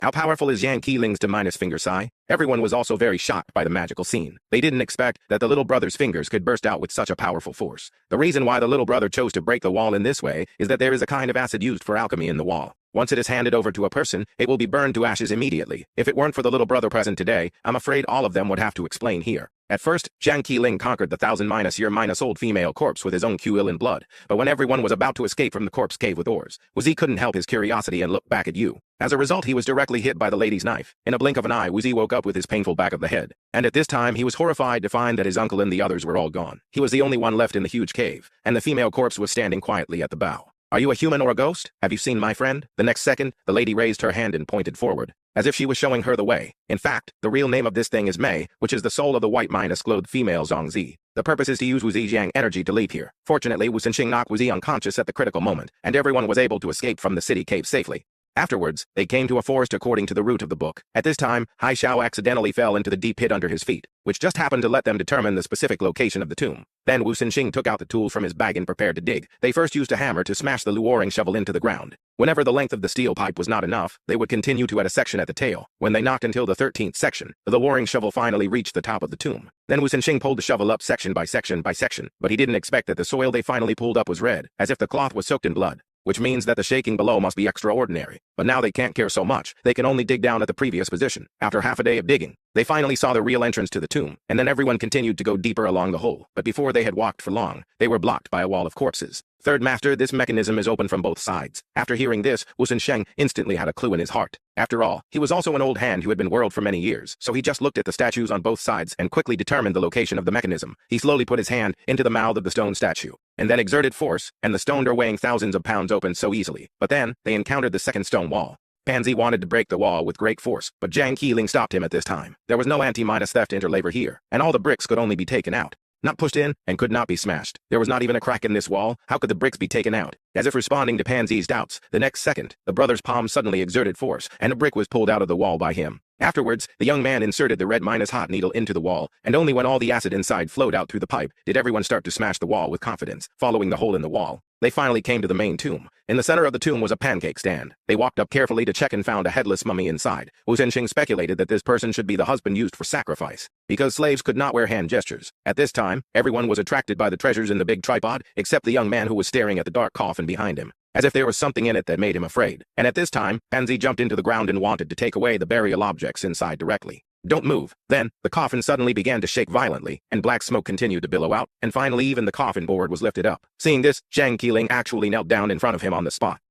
How powerful is Zhang Qiling's D- finger sai? Everyone was also very shocked by the magical scene. They didn't expect that the little brother's fingers could burst out with such a powerful force. The reason why the little brother chose to break the wall in this way is that there is a kind of acid used for alchemy in the wall. Once it is handed over to a person, it will be burned to ashes immediately. If it weren't for the little brother present today, I'm afraid all of them would have to explain here. At first, Zhang Qiling conquered the 1,000-year-old female corpse with his own Qiling blood, but when everyone was about to escape from the corpse cave with oars, Wuzi couldn't help his curiosity and looked back at you. As a result, he was directly hit by the lady's knife. In a blink of an eye, Wuzi woke up with his painful back of the head, and at this time he was horrified to find that his uncle and the others were all gone. He was the only one left in the huge cave, and the female corpse was standing quietly at the bow. Are you a human or a ghost? Have you seen my friend? The next second, the lady raised her hand and pointed forward, as if she was showing her the way. In fact, the real name of this thing is Mei, which is the soul of the white-clothed female Zhang Zi. The purpose is to use Wuzi Jiang energy to leave here. Fortunately, Wu Xinqing knocked Wuzi unconscious at the critical moment, and everyone was able to escape from the city cave safely. Afterwards, they came to a forest according to the route of the book. At this time, Hai Xiao accidentally fell into the deep pit under his feet, which just happened to let them determine the specific location of the tomb. Then Wu Xinqing took out the tool from his bag and prepared to dig. They first used a hammer to smash the luring shovel into the ground. Whenever the length of the steel pipe was not enough, they would continue to add a section at the tail. When they knocked until the 13th section, the luring shovel finally reached the top of the tomb. Then Wu Xinqing pulled the shovel up section by section by section, but he didn't expect that the soil they finally pulled up was red, as if the cloth was soaked in blood, which means that the shaking below must be extraordinary. But now they can't care so much. They can only dig down at the previous position. After half a day of digging, they finally saw the real entrance to the tomb, and then everyone continued to go deeper along the hole. But before they had walked for long, they were blocked by a wall of corpses. Third Master, this mechanism is open from both sides. After hearing this, Wu Xinsheng instantly had a clue in his heart. After all, he was also an old hand who had been world for many years, so he just looked at the statues on both sides and quickly determined the location of the mechanism. He slowly put his hand into the mouth of the stone statue, and then exerted force, and the stone door weighing thousands of pounds opened so easily. But then, they encountered the second stone wall. Pansy wanted to break the wall with great force, but Zhang Qiling stopped him at this time. There was no anti-Midas theft interlabor here, and all the bricks could only be taken out, not pushed in, and could not be smashed. There was not even a crack in this wall. How could the bricks be taken out? As if responding to Pansy's doubts, the next second, the brother's palm suddenly exerted force, and a brick was pulled out of the wall by him. Afterwards, the young man inserted the red-hot needle into the wall, and only when all the acid inside flowed out through the pipe did everyone start to smash the wall with confidence. Following the hole in the wall, they finally came to the main tomb. In the center of the tomb was a pancake stand. They walked up carefully to check and found a headless mummy inside. Wu Zhenxing speculated that this person should be the husband used for sacrifice, because slaves could not wear hand gestures. At this time, everyone was attracted by the treasures in the big tripod, except the young man who was staring at the dark coffin behind him, as if there was something in it that made him afraid. And at this time, Pansy jumped into the ground and wanted to take away the burial objects inside directly. Don't move. Then, the coffin suddenly began to shake violently, and black smoke continued to billow out, and finally even the coffin board was lifted up. Seeing this, Zhang Qiling actually knelt down in front of him on the spot.